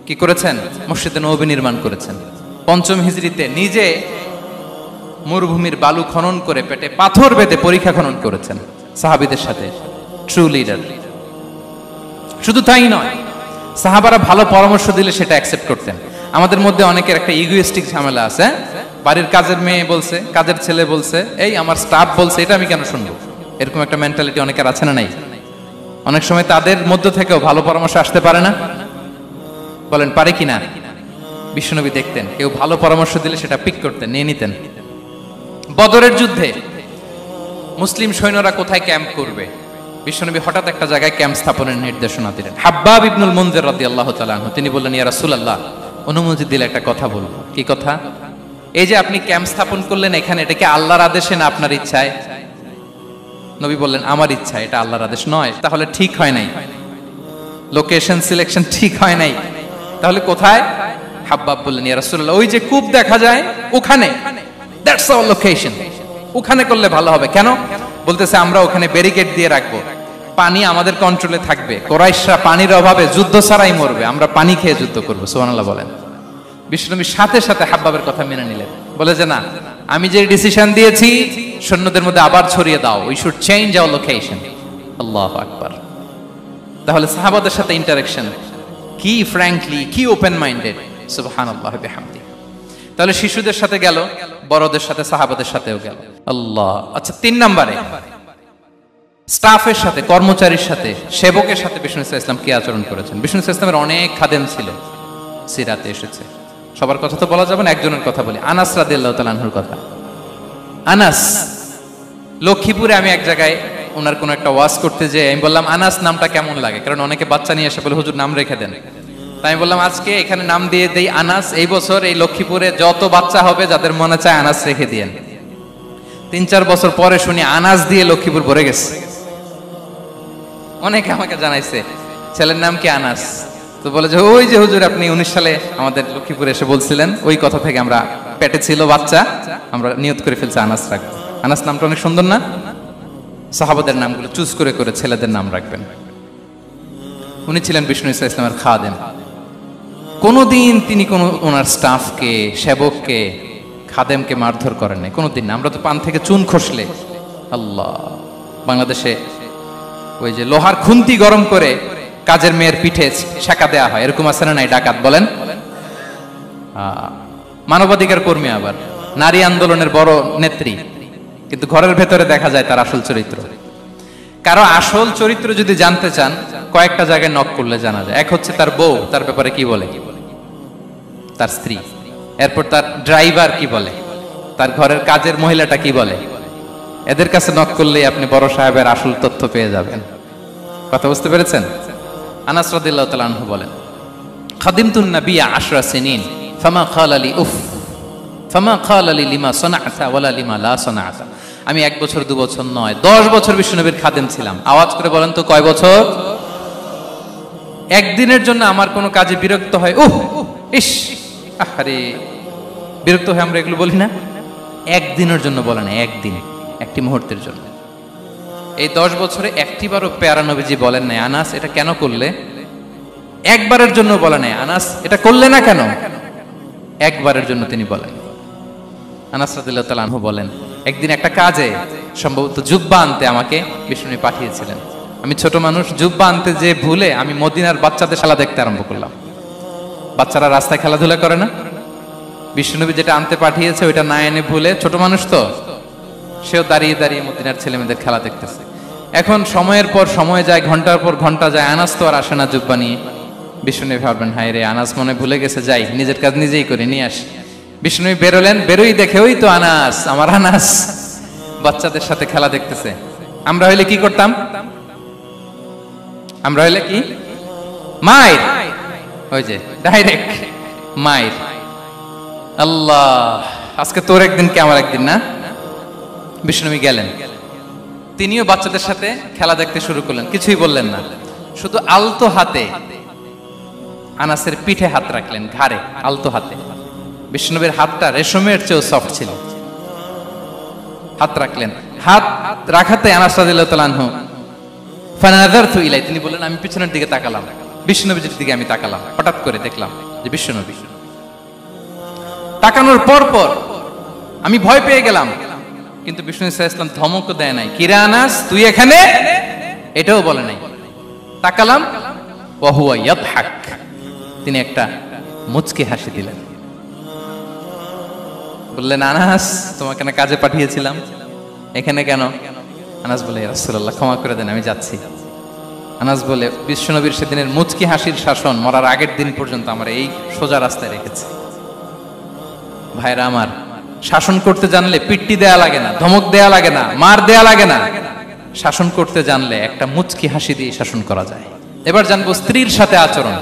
কি করেছেন? মসজিদে নববী নির্মাণ করেছেন। পঞ্চম হিজরিতে নিজে মরুভূমির বালু খনন করে পেটে পাথর বেঁধে পরীক্ষা খনন করেছেন সাহাবীদের সাথে। True leader. শুধু তাই নয়, সাহাবারা ভালো পরামর্শ দিলে সেটা অ্যাকসেপ্ট করতেন। আমাদের মধ্যে অনেকের একটা ইগোইস্টিক ঝামেলা আছে, বাড়ির কাজের মেয়ে বলছে, কাজের ছেলে বলছে, এই আমার স্টাফ বলছে, এটা আমি কেন শুনবো? এরকম একটা মেন্টালিটি অনেকের আছে না নাই? অনেক সময় তাদের মধ্য থেকেও ভালো পরামর্শ আসতে পারে না? বলেন পারে কিনা? বিশ্বনবী দেখতেন কেউ ভালো পরামর্শ দিলে সেটা পিক করতেন, নিয়ে নিতেন। বদরের যুদ্ধে মুসলিম সৈন্যরা কোথায় ক্যাম্প করবে, বিশ্বনবী হঠাৎ একটা জায়গায় ক্যাম্প স্থাপনের নির্দেশনা দিলেন। হাব্বাব ইবনুল মুনজির রাদিয়াল্লাহু তাআলা আনহু, তিনি বললেন, ইয়া রাসূলুল্লাহ, অনুমতি দিলে একটা কথা বলবো। কি কথা? এই যে আপনি ক্যাম্প স্থাপন করলেন এখানে, এটা কি আল্লাহর আদেশে না আপনার ইচ্ছায়? নবী বললেন, আমার ইচ্ছা, এটা আল্লাহর আদেশ নয়। তাহলে ঠিক হয় নাই, লোকেশন সিলেকশন ঠিক হয় নাই। তাহলে কোথায়? হাব্বাব বললেন, ইয়া রাসূলুল্লাহ, ওই যে কূপ দেখা যায় ওখানে, দ্যাটস আওয়ার লোকেশন, ওখানে করলে ভালো হবে। কেন? বলতেছে, আমরা ওখানে ব্যারিকেড দিয়ে রাখবো, পানি আমাদের কন্ট্রোলে থাকবে, কুরাইশরা পানির অভাবে যুদ্ধ ছাড়াই মরবে, আমরা পানি খেয়ে যুদ্ধ করবো। সুবহানাল্লাহ বলেন। বিশ্বনবী সাথে সাথে হাব্বাবের কথা মেনে নিলেন, বলে যে না, আমি যে ডিসিশন দিয়েছি সৈন্যদের মধ্যে আবার ছড়িয়ে দাও, we should change our location. আল্লাহু আকবার। তাহলে সাহাবাদের সাথে ইন্টারেকশন কি ফ্র্যাঙ্কলি, কি ওপেন মাইন্ডেড। সুবহানাল্লাহ বিহামদি। তাহলে শিশুদের সাথে গেল, বড়দের সাথে, সাহাবাদের সাথেও গেল। আল্লাহ। আচ্ছা, 3 নম্বরে স্টাফের সাথে, কর্মচারীর সাথে, সেবকের সাথে বিষ্ণু ইসলাম কি আচরণ করেছেন? বিষ্ণু ইসলামের অনেক খাদেম ছিল, সিরাতে এসেছে। সবার কথা তো বলা যাবে না, একজনের কথা বলি, আনাস রাদিয়াল্লাহু তাআলা আনহুর কথা। আনাস, লক্ষ্মীপুরে আমি এক জায়গায় ওনার কোন একটা ওয়াজ করতে যে আমি বললাম, আনাস নামটা কেমন লাগে? কারণ অনেকে বাচ্চা নিয়ে এসে বলে, হুজুর নাম রেখে দেন। তাই আমি বললাম, আজকে এখানে নাম দিয়ে দেই আনাস। এই বছর এই লক্ষ্মীপুরে যত বাচ্চা হবে যাদের মনে চায় আনাস রেখে দিয়েন। 3-4 বছর পরে শুনি আনাস দিয়ে লক্ষ্মীপুর ভরে গেছে। অনেকে আমাকে জানাইছে ছেলের নাম কি আনাস, তো বলে যে ওই যে হুজুর আপনি 19 সালে আমাদের লক্ষ্মীপুরে এসে বলছিলেন, ওই কথা থেকে আমরা, পেটে ছিল বাচ্চা, আমরা নিয়ত করে ফেলছি আনাস রাখবো। আনাস নামটা অনেক সুন্দর না? সাহাবাদের নামগুলো চুজ করে করে ছেলেদের নাম রাখবেন। উনি ছিলেন বিষ্ণু ইসলামের খাদেম। কোনোদিন তিনি কোন ওনার স্টাফকে, সেবককে, খাদেমকে মারধর করেন নাই কোনোদিন না। আমরা তো পান থেকে চুন খসলে, আল্লাহ, বাংলাদেশে ওই যে লোহার খুন্তি গরম করে কাজের মেয়ের পিঠে ছেঁকা দেয়া হয়, এরকম আছে না নাই? ডাকাত বলেন। মানবাধিকার কর্মী, আবার নারী আন্দোলনের বড় নেত্রী, কিন্তু ঘরের ভেতরে দেখা যায় তার আসল চরিত্র। কারো আসল চরিত্র যদি জানতে চান, কয়েকটা জায়গায় নক করলে জানা যায়। এক হচ্ছে তার বউ, তার ব্যাপারে কি বলে, তার স্ত্রী। এরপর তার ড্রাইভার কি বলে, তার ঘরের কাজের মহিলাটা কি বলে। এদের কাছে নক করলেই আপনি বড় সাহেবের আসল তথ্য পেয়ে যাবেন। কথা বুঝতে পেরেছেন? আনাস রাদিয়াল্লাহু তাআলা আনহু বলেন, খাদিমতুন নবিয়্যা 10 সিনিন ফামা ক্বালা লি উফ ফামা ক্বালা লি লিমা সানা'তা ওয়ালা লিমা লা সানা'তা। আমি 1 বছর 2 বছর নয়, 10 বছর বিশ্বনবীর খাদেম ছিলাম। আওয়াজ করে বলেন তো কয় বছর? একদিনের জন্য আমার কোনো কাজে বিরক্ত হয়, উহ ইস আরে, বিরক্ত হয়ে আমরা এগুলো বলি না? একদিনের জন্য বলে না, একদিন, একটি মুহূর্তের জন্য। এই 10 বছরে একটিবারও প্যারা নবীজি বলেন নাই, আনাস এটা কেন করলে? একবারের জন্য বলে নাই, আনাস এটা করলে না কেন, একবারের জন্য তিনি বলেন। আনাস রাদিয়াল্লাহু তাআলা আনহু বলেন, একদিন একটা কাজে সম্ভবত জুব্বা আনতে আমাকে বিষ্ণু পাঠিয়েছিলেন। আমি ছোট মানুষ, জুব্বা আনতে যে ভুলে আমি মদিনার বাচ্চাদের খেলা দেখতে আরম্ভ করলাম। বাচ্চারা রাস্তায় খেলাধুলা করে না, বিষ্ণুনবী যেটা আনতে পাঠিয়েছে ওইটা না এনে ভুলে, ছোট মানুষ তো সেও দাঁড়িয়ে দাঁড়িয়ে মদিনার ছেলেমেয়েদের খেলা দেখতেছে। এখন সময়ের পর সময় যায়, ঘন্টার পর ঘন্টা যায়, আনাস তো আর আসে না জুব্বা নিয়ে। বিষ্ণুনবী ভাববেন, হায় রে আনাস মনে ভুলে গেছে, যাই নিজের কাজ নিজেই করে নিয়ে আসি। বিষ্ণুনবী বেরোলেন, বেরোই দেখে ওই তো আনাস, আমার আনাস বাচ্চাদের সাথে খেলা দেখতেছে। আমরা হইলে কি করতাম? আমরা হইলে কি মাইর, ওই যে ডাইরেক্ট মাইর। আল্লাহ, আজকে তোর একদিন কি আমার একদিন না। বিষ্ণুনবী গেলেন, তিনিও বাচ্চাদের সাথে খেলা দেখতে শুরু করলেন, কিছুই বললেন না, শুধু আলতো হাতে আনাসের পিঠে হাত রাখলেন, ঘাড়ে আলতো হাতে। বিষ্ণুনবীর হাতটা রেশমের চেয়েও সফট ছিল। হাত রাখলেন, হাত রাখাতে আনাস রাদিয়াল্লাহু তাআলা আনহু ফানাযারতু ইলাই, তিনি বললেন আমি পিছনের দিকে তাকালাম, বিষ্ণুনবীর দিকে আমি তাকালাম, হঠাৎ করে দেখলাম যে বিষ্ণুনবী। তাকানোর পর পর আমি ভয় পেয়ে গেলাম, কিন্তু বিষ্ণু সাল্লাল্লাহু আলাইহি ওয়াসাল্লাম ধমকও দেয় নাই, কিরে আনাস তুই এখানে, এটাও বলে নাই। তাকালাম, ওয়া হুয়া ইয়াদহাক, তিনি একটা মুচকি হাসি দিলেন। বললেন, আনাস তোমাকে না কাজে পাঠিয়েছিলাম, এখানে কেন? আনাস বলে, ইয়া রাসূলুল্লাহ ক্ষমা করে দেন, আমি যাচ্ছি। আনাস বলে, বিশ্বনবীর সেদিনের মুচকি হাসির শাসন মরার আগের দিন পর্যন্ত আমরা এই সোজা রাস্তায় রেখেছি। ভাইরা আমার, শাসন করতে জানলে পিট্টি দেয়া লাগে না, ধমক দেয়া লাগে না, মার দেয়া লাগে না। শাসন করতে জানলে একটা মুচকি হাসি দিয়ে শাসন করা যায়। এবার জানবো স্ত্রীর সাথে আচরণ।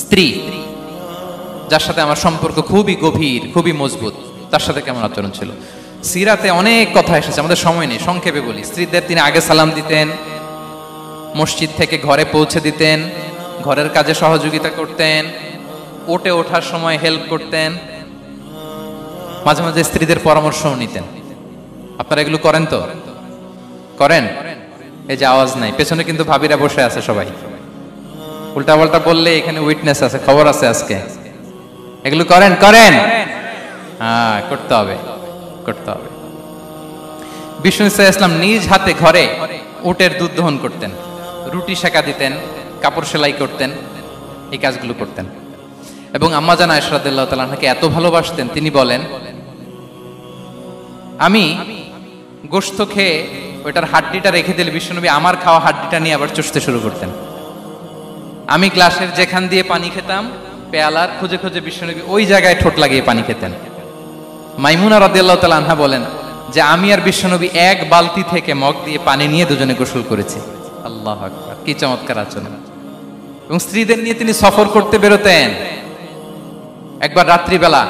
স্ত্রী যার সাথে আমার সম্পর্ক খুবই গভীর, খুবই মজবুত, তার সাথে কেমন আচরণ ছিল। সিরাতে অনেক কথা এসেছে, আমাদের সময় নেই, সংক্ষেপে বলি। স্ত্রীদের তিনি আগে সালাম দিতেন, মসজিদ থেকে ঘরে পৌঁছে দিতেন, ঘরের কাজে সহযোগিতা করতেন, ওঠে ওঠার সময় হেল্প করতেন, মাঝে মাঝে স্ত্রীদের পরামর্শও নিতেন। আপনারা এগুলো করেন তো? করেন? এই যে আওয়াজ নাই, পেছনে কিন্তু ভাবিরা বসে আছে সবাই, উল্টা পাল্টা বললে এখানে উইটনেস আছে, খবর আছে আজকে। এগুলো করেন? করেন? হ্যাঁ, করতে হবে, করতে হবে। বিষ্ণু সাল্লাল্লাহু আলাইহি ওয়াসাল্লাম নিজ হাতে ঘরে উটের দুধ দহন করতেন, রুটি সেকা দিতেন, কাপড় সেলাই করতেন, এই কাজগুলো করতেন। এবং আম্মা জান আয়েশা রাদিয়াল্লাহু তাআলা আনহাকে এত ভালোবাসতেন, তিনি বলেন, আমি গোশত খেয়ে ওইটার হাড্ডিটা রেখে দিলে বিশ্বনবী আমার খাওয়া হাড্ডিটা নিয়ে আবার চুষতে শুরু করতেন। আমি গ্লাসের যেখান দিয়ে পানি খেতাম, পেয়ালার খুঁজে খুঁজে বিশ্বনবী ওই জায়গায় ঠোঁট লাগিয়ে পানি খেতেন। মাইমুনা রাদিয়াল্লাহু তাআলা আনহা বলেন যে আমি আর বিশ্বনবী এক বালতি থেকে মগ দিয়ে পানি নিয়ে দুজনে গোসল করেছি। আল্লাহু আকবার, কি চমৎকার আচরণ। এবং স্ত্রীদের নিয়ে তিনি সফর করতে বেরোতেন। একবার রাত্রিবেলা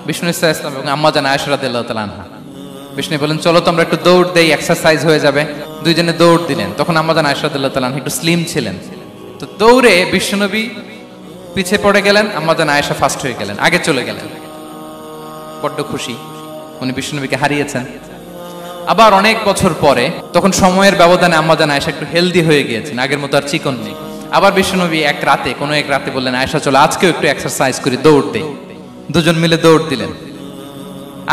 বিষ্ণু সাল্লাল্লাহু আলাইহি ওয়াসাল্লাম এবং আম্মা জান আয়েশা রাদিয়াল্লাহু তাআলা আনহা, বিষ্ণু বলেন চলো তো আমরা একটু দৌড় দেই, এক্সারসাইজ হয়ে যাবে। দুইজনে দৌড় দিলেন। তখন আম্মা জান আয়েশা রাদিয়াল্লাহু তাআলা আনহা একটু স্লিম ছিলেন, তো দৌড়ে বিশ্বনবী পিছে পড়ে গেলেন, আম্মা জান আয়েশা ফার্স্ট হয়ে গেলেন, আগে চলে গেলেন। বড্ড খুশি, উনি বিশ্বনবীকে হারিয়েছেন। আবার অনেক বছর পরে, তখন সময়ের ব্যবধানে আম্মা জান আয়েশা একটু হেলদি হয়ে গিয়েছেন, আগের মতো আর চিকন নেই। আবার বিশ্বনবী কোনো এক রাতে বললেন, আয়েশা চলো আজকেও একটু এক্সারসাইজ করি, দৌড় দেই। দুজন মিলে দৌড় দিলেন।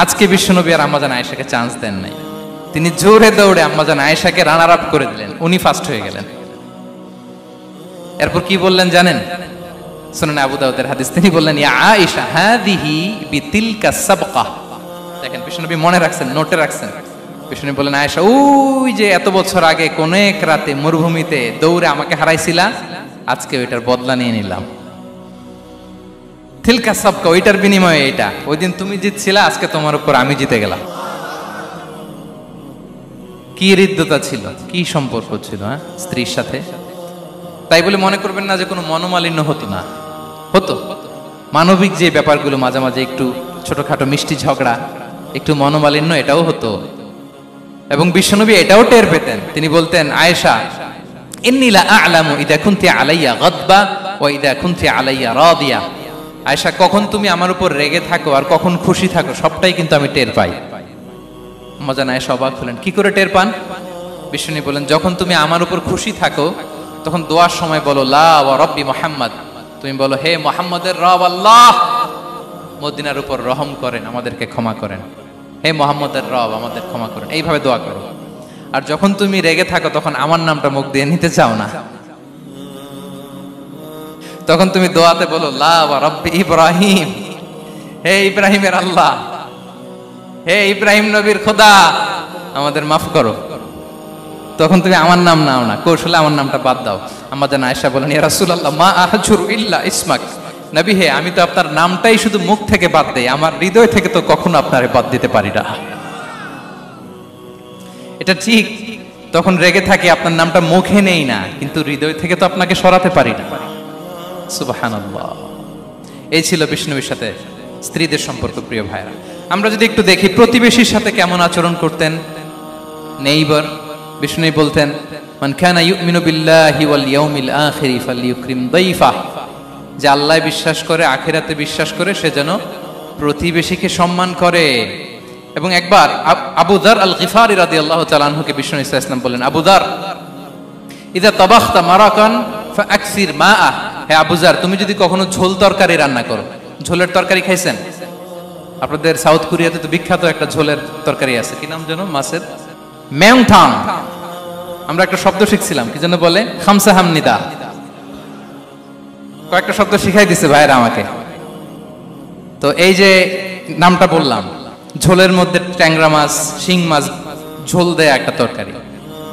আজকে বিশ্বনবী আর আম্মা জান আয়েশাকে চান্স দেন নাই, তিনি জোরে দৌড়ে আম্মা জান আয়েশাকে রানার আপ করে দিলেন, উনি ফার্স্ট হয়ে গেলেন। এরপর কি বললেন জানেন? সুনানে আবু দাউদের হাদিস, তিনি বললেন, ইয়া আয়েশা হাদিহি বিতিলকা সাবকা। দেখেন বিশ্বনবী মনে রাখছেন, নোটে রাখছেন। বিষ্ণু বলেন, আয়েশা ওই যে এত বছর আগে কোন এক রাতে মরুভূমিতে দৌড়ে আমাকে হারাইছিলা, আজকে ওইটার বদলা নিয়ে নিলাম। তিলকা সাবকা, ওইটার বিনিময়ে এটা। ওই দিন তুমি জিতছিলা, আজকে তোমার উপর আমি জিতে গেলাম। কি হৃদ্যতা ছিল, কি সম্পর্ক ছিল স্ত্রীর সাথে। তাই বলে মনে করবেন না যে কোনো মনোমালিন্য হতো না, হতো। মানবিক যে ব্যাপারগুলো, মাঝে মাঝে একটু ছোটখাটো মিষ্টি ঝগড়া, একটু মনোমালিন্য, এটাও হতো। এবং বিশ্বনবী এটাও টের পেতেন। তিনি বলতেন, আয়েশা ইন্নী লা আ'লামু ইযা কুনতি আলাইয়া গাদবা ওয়া ইযা কুনতি আলাইয়া রাদিয়া। আয়েশা, কখন তুমি আমার উপর রেগে থাকো আর কখন খুশি থাকো, সবটাই কিন্তু আমি টের পাই। আয়েশা অবাক হলেন, কি করে টের পান? বিশ্বনবী বলেন, যখন তুমি আমার উপর খুশি থাকো তখন দোয়ার সময় বলো লা ওয়া রব্বি মুহাম্মদ, তুমি বলো হে মুহাম্মদের রব আল্লাহ, মদিনার উপর রহম করেন, আমাদেরকে ক্ষমা করেন, হে মুহাম্মদের রব আমাদের ক্ষমা করেন, এইভাবে দোয়া করো। আর যখন তুমি রেগে থাকো তখন আমার নামটা মুখ দিয়ে নিতে চাও না, তখন তুমি দোয়াতে বলো লা ওয়া রব্বি ইব্রাহিম, হে ইব্রাহিমের আল্লাহ, হে ইব্রাহিম নবীর খোদা আমাদের মাফ করো। তখন তুমি আমার নাম নাও না, কৌশলে আমার নামটা বাদ দাও। আমাদের আয়েশা বলেন ইয়া রাসূলুল্লাহ মা আহজুরু ইল্লা ইসমাক, নবী হে আমি তো আপনার নামটাই শুধু মুখ থেকে বাদ দেই, আমার হৃদয় থেকে তো কখনো আপনারে বাদ দিতে পারি না। এটা ঠিক, তখন রেগে থাকি আপনার নামটা মুখে নেই না, কিন্তু হৃদয় থেকে তো আপনাকে সরাতে পারি না। সুবহানাল্লাহ। এই ছিল বিষ্ণুবীর সাথে স্ত্রীদের সম্পর্ক। প্রিয় ভাইরা, আমরা যদি একটু দেখি প্রতিবেশীর সাথে কেমন আচরণ করতেন নেইবার। বিষ্ণু বলতেন মান কানা ইউমিনু বিল্লাহি ওয়াল ইয়াউমিল আখিরি ফালইউকরিম দাইফা, যে আল্লাহ বিশ্বাস করে, আখিরাতে বিশ্বাস করে, সে যেন প্রতিবেশীকে সম্মান করে। এবং একবার আবু যার আল গিফারি রাদিয়াল্লাহু তাআলা আনহুকে বিষ্ণু ইসা ইসলাম বলেন, আবু যার ইযা তাবাখতা মারাকান ফাআকসির মাআ, হে আবু যার তুমি যদি কখনো ঝোল তরকারি রান্না করো, ঝোলের তরকারি খাইছেন? আপনাদের সাউথ কোরিয়াতে তো বিখ্যাত একটা ঝোলের তরকারি আছে, কি নাম যেন, মাছের মেয়ংথাং। আমরা একটা শব্দ শিখছিলাম, কি যেন বলে, খামসা হামনিদা। কয়েকটা শব্দ শিখাই দিছে ভাইরা আমাকে। তো এই যে নামটা বললাম, ঝোলের মধ্যে ট্যাংরা মাছ, শিং মাছ ঝোল দেয়া একটা তরকারি।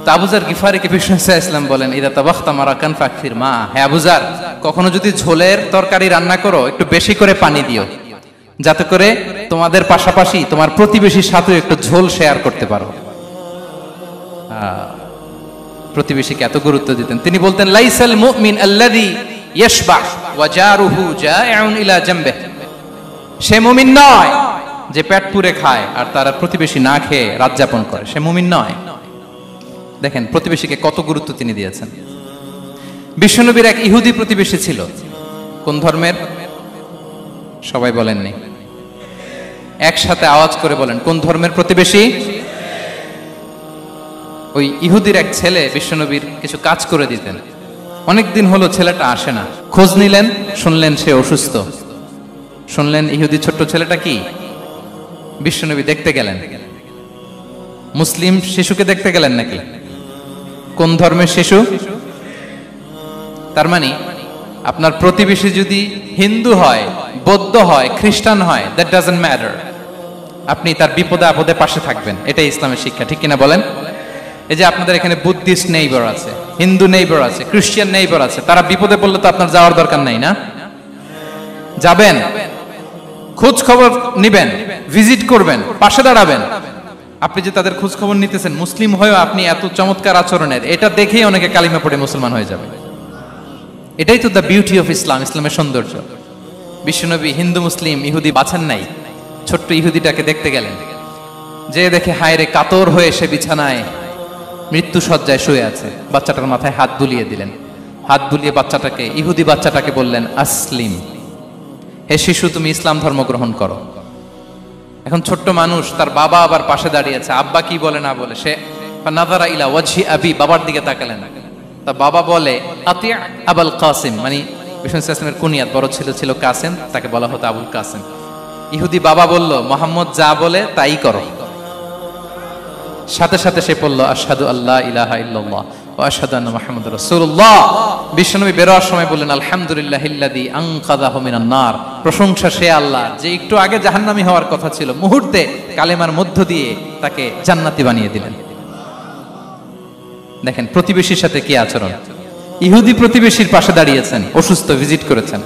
তো আবু যার গিফারিকে বিষ্ণু ইসলাম বলেন ইদা তাবাখতা মারাকান ফাকফির মা, হে আবু যার কখনো যদি ঝোলের তরকারি রান্না করো একটু বেশি করে পানি দিও, যাতে করে তোমাদের পাশাপাশি তোমার প্রতিবেশীর সাথে একটু ঝোল শেয়ার করতে পারো। প্রতিবেশীকে এত গুরুত্ব দিতেন। তিনি বলতেন লাইসাল মুমিন আল্লাযী ইয়াশবাহ ওয়া জারুহু জাইউন ইলা জামবিহি, সে মুমিন নয় যে পেট পুরে খায় আর তার প্রতিবেশী না খেয়ে রাত যাপন করে, সে মুমিন নয়। দেখেন প্রতিবেশীকে কত গুরুত্ব তিনি দিয়েছেন। বিশ্বনবীর এক ইহুদি প্রতিবেশী ছিল। কোন ধর্মের? সবাই বলেননি, একসাথে আওয়াজ করে বলেন, কোন ধর্মের প্রতিবেশী? ওই ইহুদির এক ছেলে বিশ্বনবীর কিছু কাজ করে দিতেন। অনেকদিন হলো ছেলেটা আসে না, খোঁজ নিলেন, শুনলেন সে অসুস্থ। শুনলেন ইহুদি ছোট্ট ছেলেটা কি, বিশ্বনবী দেখতে গেলেন। মুসলিম শিশুকে দেখতে গেলেন নাকি? কোন ধর্মের শিশু? তার মানে আপনার প্রতিবেশী যদি হিন্দু হয়, বৌদ্ধ হয়, খ্রিস্টান হয়, দ্যাট ডাজন্ট ম্যাটার, আপনি তার বিপদে আপদে পাশে থাকবেন। এটাই ইসলামের শিক্ষা, ঠিক কিনা বলেন? এই যে আপনাদের এখানে বুদ্ধিস্ট নেইবার আছে, হিন্দু নেইবার আছে, খ্রিস্টান নেইবার আছে, তারা বিপদে পড়লে তো আপনার যাওয়ার দরকার নাই না? যাবেন, খোঁজ খবর নিবেন, ভিজিট করবেন, পাশে দাঁড়াবেন। আপনি যে তাদের খোঁজ খবর নিতেছেন, মুসলিম হয়েও আপনি এত চমৎকার আচরণের, এটা দেখেই অনেকে কালিমা পড়ে মুসলমান হয়ে যাবে। এটাই তো দ্য বিউটি অফ ইসলাম, ইসলামের সৌন্দর্য। বিশ্বনবী হিন্দু মুসলিম ইহুদি বাছেন নাই, ছোট্ট ইহুদিটাকে দেখতে গেলেন, যে দেখে হায় রে, কাতর হয়ে সে বিছানায় মৃত্যু শয্যায় শুয়ে আছে। বাচ্চাটার মাথায় হাত বুলিয়ে দিলেন, হাত বুলিয়ে বাচ্চাটাকে, ইহুদি বাচ্চাটাকে বললেন আসলিম, হে শিশু তুমি ইসলাম ধর্ম গ্রহণ করো। এখন ছোট্ট মানুষ, তার বাবা আবার পাশে দাঁড়িয়ে আছে, আব্বা কি বলে না বলে, সে নাযারা ইলা ওয়াজহি আবি, বাবার দিকে তাকালেন। তা বাবা বলে আতি আবুল কাসিম, মানে বিষ্ণু ইসলামের কুনিয়াত, বড় ছেলে ছিল কাসিম, তাকে বলা হতো আবুল কাসিম। ইহুদি বাবা বলল মুহাম্মদ যা বলে তাই করো। সাথে সাথে সে পড়ল আশহাদু আল্লা ইলাহা ইল্লাল্লাহ ওয়া আশহাদু আন্না মুহাম্মাদুর রাসূলুল্লাহ। বিশ্বনবী বেরোয়ার সময় বললেন আলহামদুলিল্লাহিল্লাযী আনকাযাহু মিনান নার, প্রশংসা সে আল্লাহ যে একটু আগে জাহান্নামী হওয়ার কথা ছিল, মুহূর্তে কালেমার মধ্য দিয়ে তাকে জান্নাতি বানিয়ে দিলেন। দেখেন প্রতিবেশীর সাথে কি আচরণ। ইহুদি প্রতিবেশীর পাশে দাঁড়িয়েছেন, অসুস্থ, ভিজিট করেছেন।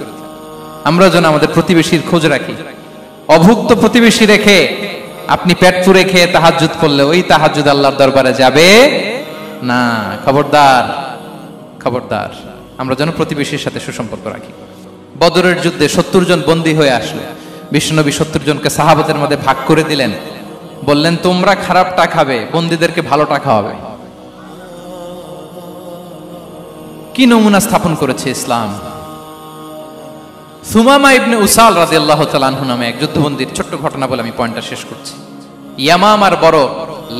আমরা যেন আমাদের প্রতিবেশীর খোঁজ রাখি। অভুক্ত প্রতিবেশী রেখে আপনি পেট পুরে খেয়ে তাহাজ্জুদ করলে ওই তাহাজ্জুদ আল্লাহর দরবারে যাবে না। খবরদার, খবরদার, আমরা যেন প্রতিবেশীর সাথে সুসম্পর্ক রাখি। বদরের যুদ্ধে 70 জন বন্দী হয়ে আসলো। বিশ্বনবী 70 জনকে সাহাবাদের মধ্যে ভাগ করে দিলেন, বললেন তোমরা খারাপটা খাবে, বন্দীদেরকে ভালোটা খাওয়াবে। কি নমুনা স্থাপন করেছে ইসলাম। সুমামা ইবনে উসাল রাদিয়াল্লাহু তাআলা আনহু নামে এক যুদ্ধবন্দীর ছোট্ট ঘটনা বলে আমি পয়েন্টটা শেষ করছি। ইয়ামামার বড়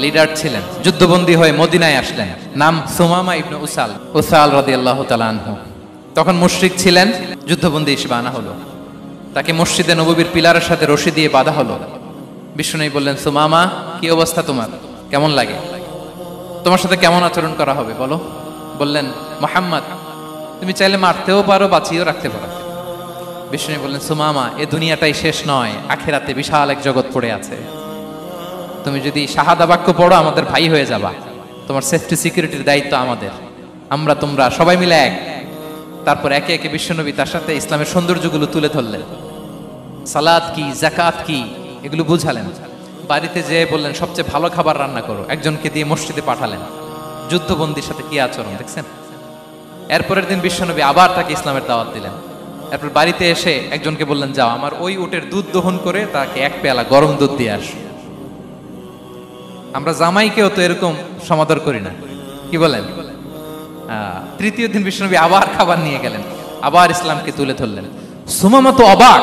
লিডার ছিলেন, যুদ্ধবন্দী হয়ে মদিনায় আসলেন, নাম সুমামা ইবনে উসাল রাদিয়াল্লাহু তাআলা আনহু। তখন মুশরিক ছিলেন, যুদ্ধবন্দী হিসেবে আনা হলো, তাকে মসজিদে নববীর পিলারের সাথে রশি দিয়ে বাঁধা হলো। বিষ্ণুনবী বললেন, সুমামা কি অবস্থা তোমার, কেমন লাগে, তোমার সাথে কেমন আচরণ করা হবে বলো। বললেন, মুহাম্মদ তুমি চাইলে মারতেও পারো, বাঁচিয়েও রাখতে পারো। বিষ্ণুনবী বললেন, সুমামা এ দুনিয়াটাই শেষ নয়, আখিরাতে বিশাল এক জগৎ পড়ে আছে, তুমি যদি শাহাদা বাক্য পড়ো আমাদের ভাই হয়ে যাবা, তোমার সেফটি সিকিউরিটির দায়িত্ব আমাদের, আমরা তোমরা সবাই মিলে এক। তারপর একে একে বিশ্বনবী তার সাথে ইসলামের সৌন্দর্যগুলো তুলে ধরলেন, সালাত কি, জাকাত কি, এগুলো বুঝালেন। বাড়িতে যেয়ে বললেন সবচেয়ে ভালো খাবার রান্না করো, একজনকে দিয়ে মসজিদে পাঠালেন। যুদ্ধবন্দীর সাথে কি আচরণ দেখছেন। এরপরের দিন বিশ্বনবী আবার তাকে ইসলামের দাওয়াত দিলেন। এরপর বাড়িতে এসে একজনকে বললেন, যাও আমার ওই উটের দুধ দহন করে তাকে এক পেয়ালা গরম দুধ দিয়ে আস। আমরা জামাইকেও তো এরকম সমাদর করি না, কি বলেন। তৃতীয় দিন বিশ্বনবী আবার খাবার নিয়ে গেলেন, আবার ইসলামকে তুলে ধরলেন। সুমামা তো অবাক,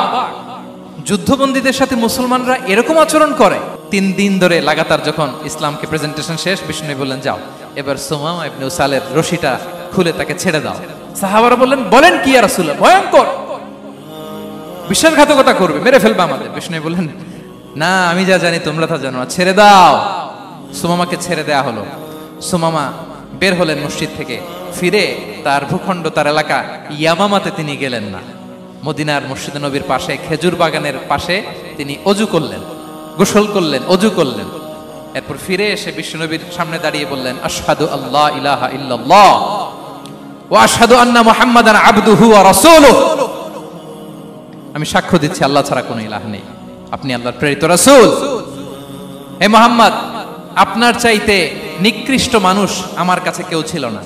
যুদ্ধবন্দীদের সাথে মুসলমানরা এরকম আচরণ করে। 3 দিন ধরে লাগাতার যখন ইসলামকে প্রেজেন্টেশন শেষ, বিষ্ণু বললেন, যাও এবার সুমামা ইবনে উসালের রশিটা খুলে তাকে ছেড়ে দাও। সাহাবারা বললেন, বলেন কি ইয়া রাসূলুল্লাহ, ভয়ঙ্কর, বিশ্বাসঘাতকতা করবে, মেরে ফেলবে আমাদের। বিষ্ণু বললেন, না আমি যা জানি তোমরা তা জানো না, ছেড়ে দাও। সুমামাকে ছেড়ে দেয়া হলো। সুমামা বের হলেন মসজিদ থেকে, ফিরে তার ভূখণ্ড, তার এলাকা ইয়ামামাতে তিনি গেলেন না। মদিনার মসজিদে নবীর পাশে খেজুর বাগানের পাশে তিনি অজু করলেন, গোসল করলেন, অজু করলেন। এরপর ফিরে এসে বিশ্বনবীর সামনে দাঁড়িয়ে বললেন, আশহাদু আল্লা ইলাহা ইল্লাল্লাহ ওয়া আশহাদু আন্না মুহাম্মাদান আবদুহু ওয়া রাসূলুহু, আমি সাক্ষ্য দিচ্ছি আল্লাহ ছাড়া কোনো ইলাহ নেই, আপনি আল্লাহর প্রেরিত রাসূল। হে মুহাম্মদ, আপনার চাইতে নিকৃষ্ট মানুষ আমার কাছে কেউ ছিল না,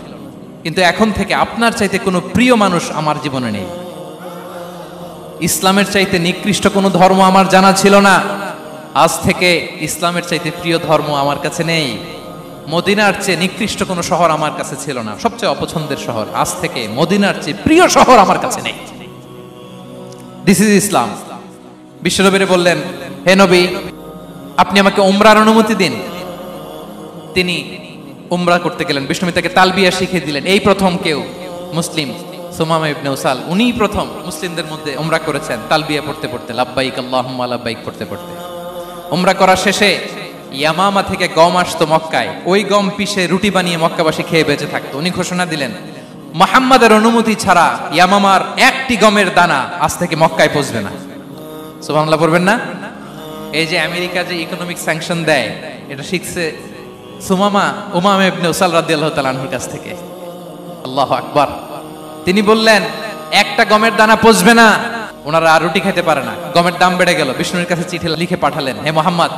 কিন্তু এখন থেকে আপনার চাইতে কোনো প্রিয় মানুষ আমার জীবনে নেই। ইসলামের চাইতে নিকৃষ্ট কোনো ধর্ম আমার জানা ছিল না, আজ থেকে ইসলামের চাইতে প্রিয় ধর্ম আমার কাছে নেই। মদিনার চেয়ে নিকৃষ্ট কোনো শহর আমার কাছে ছিল না, সবচেয়ে অপছন্দের শহর, আজ থেকে মদিনার চেয়ে প্রিয় শহর আমার কাছে নেই। দিস ইজ ইসলাম। বিশ্বনবী বললেন, হে নবী, আপনি আমাকে উমরার অনুমতি দিন। তিনি উমরা করতে গেলেন। বিষ্ণু তাকে তালবিয়া শিখিয়ে দিলেন। এই প্রথম কেউ মুসলিম সুমামা ইবনে উসাল, উনিই প্রথম মুসলিমদের মধ্যে উমরা করেছেন তালবিয়া পড়তে পড়তে, লাব্বাইক আল্লাহুম্মা লাব্বাইক পড়তে পড়তে। উমরা করা শেষে ইয়ামামা থেকে গম আসতো মক্কায়, ওই গম পিষে রুটি বানিয়ে মক্কাবাসী খেয়ে বেঁচে থাকতো। উনি ঘোষণা দিলেন, মুহাম্মাদের অনুমতি ছাড়া ইয়ামামার একটি গমের দানা আজ থেকে মক্কায় পৌঁছবে না। সুবহানাল্লাহ পড়বেন না? এই যে আমেরিকা যে ইকোনমিক স্যাংশন দেয়, এটা শিখছে সুমামা উমামা ইবনে উসাল রাদিয়াল্লাহু তাআলা আনহুর কাছ থেকে। আল্লাহু আকবার। তিনি বললেন, একটা গমের দানা পচবে না, ওনারা আর রুটি খেতে পারে না। গমের দাম বেড়ে গেল। বিষ্ণুর কাছে চিঠি লিখে পাঠালেন, হে মুহাম্মদ,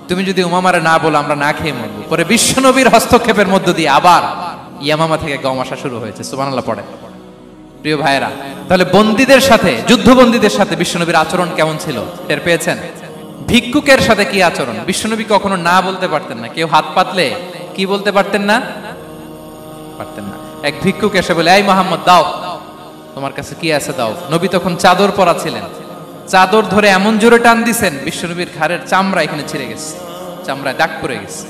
তুমি যদি উমামারে না বলো আমরা না খেয়ে মরব। পরে বিশ্বনবীর হস্তক্ষেপের মধ্য দিয়ে আবার ইয়ামামা থেকে গম আসা শুরু হয়েছে। সুবহানাল্লাহ পড়ে। প্রিয় ভাইয়েরা, তাহলে বন্দীদের সাথে, যুদ্ধবন্দীদের সাথে বিশ্বনবীর আচরণ কেমন ছিল টের পেয়েছেন? ভিক্ষুকের সাথে কি আচরণ? বিশ্বনবী কখনো না বলতে পারতেন না। কেউ হাত পাতলে কি বলতে পারতেন না? পারতেন না। এক ভিক্ষুক এসে বলে, এই মুহাম্মদ দাও, তোমার কাছে কি আছে দাও। নবী তখন চাদর পরা ছিলেন। চাদর ধরে এমন জোরে টান দিছেন, বিশ্বনবীর ঘাড়ের চামড়া এখানে ছিঁড়ে গেছে, চামড়ায় দাগ পড়ে গেছে।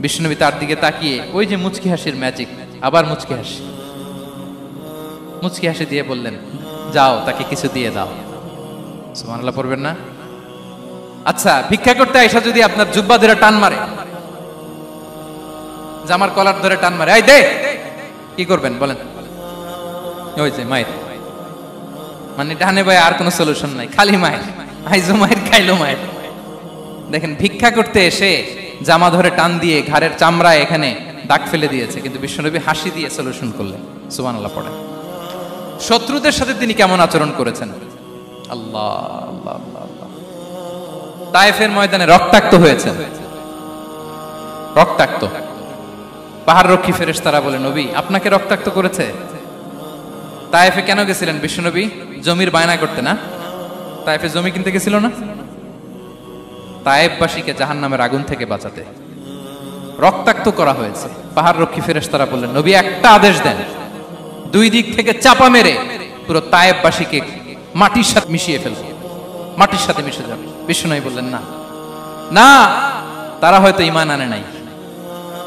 বিশ্বনবী তার দিকে তাকিয়ে, ওই যে মুচকি হাসির ম্যাজিক, আবার মুচকি হাসি, মুচকি হাসি দিয়ে বললেন, যাও তাকে কিছু দিয়ে দাও। সুবহানাল্লাহ পড়বেন না? আচ্ছা, ভিক্ষা করতে আইসা যদি আপনার জুব্বা ধরে টান মারে, জামার কলার ধরে টান মারে, এই দে, কি করবেন বলেন? ওই যে মায়ের, মানে ডানে ভাই আর কোনো সলিউশন নাই, খালি মায়ের, আইজো মায়ের খাইলো মায়ের। দেখেন, ভিক্ষা করতে এসে জামা ধরে টান দিয়ে ঘাড়ের চামড়ায় এখানে দাগ ফেলে দিয়েছে, কিন্তু বিশ্বনবী হাসি দিয়ে সলিউশন করলেন। সুবহানাল্লাহ পড়ে। শত্রুদের সাথে তিনি কেমন আচরণ করেছেন? আল্লাহ আল্লাহ আল্লাহ আল্লাহ। তায়েফের ময়দানে রক্তাক্ত হয়েছেন, রক্তাক্ত। পাহাড় রক্ষী ফেরেশতারা বলে, নবী আপনাকে রক্তাক্ত করেছে? তায়েফে কেন গেছিলেন বিশ্বনবী? জমির বায়না করতে না? তায়েফে জমি কিনতে গেছিল না? তায়েফবাসীকে জাহান্নামের আগুন থেকে বাঁচাতে রক্তাক্ত করা হয়েছে। পাহাড় রক্ষী ফেরেশতারা বললেন, নবী একটা আদেশ দেন, দুই দিক থেকে চাপা মেরে পুরো তায়েফবাসীকে মাটির সাথে মিশিয়ে ফেলবে, মাটির সাথে মিশে যাবে। বিশ্বনবী বললেন, না না, তারা হয়তো ঈমান আনে নাই,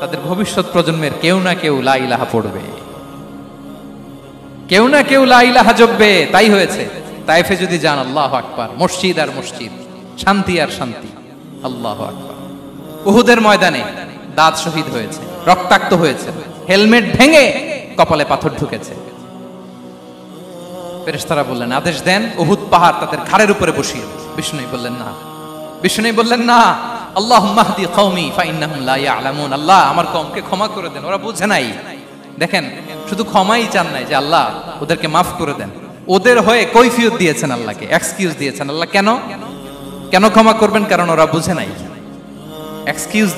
তাদের ভবিষ্যৎ প্রজন্মের কেউ না কেউ লা ইলাহা পড়বে, কেউ না কেউ লা ইলাহা জপবে। তাই হয়েছে। তাইফে যদি যান, আল্লাহু আকবার, মসজিদ আর মসজিদ, শান্তি আর শান্তি, আল্লাহু আকবার। উহুদের ময়দানে দাঁত শহীদ হয়েছে, রক্তাক্ত হয়েছে, হেলমেট ভেঙে কপালে পাথর ঢুকেছে। ফেরেশতারা বললেন, আদেশ দেন উহুদ পাহাড় তাদের ঘাড়ের উপরে বসিয়ে। বিষ্ণু বললেন না, বিষ্ণু বললেন না, আল্লাহুম্মা হদি কওমি ফাইন্নাহুম লা ইয়ালামুন। আল্লাহ আমার কওমকে ক্ষমা করে দেন, ওরা বুঝে নাই। দেখেন, শুধু ক্ষমাই চান নাই যে আল্লাহ ওদেরকে মাফ করে দেন, ওদের হয়ে কৈফিয়ত দিয়েছেন আল্লাহকে, এক্সকিউজ দিয়েছেন। আল্লাহ কেন কেন ক্ষমা করবেন? কারণ ওরা বুঝে নাই, এক্সকিউজ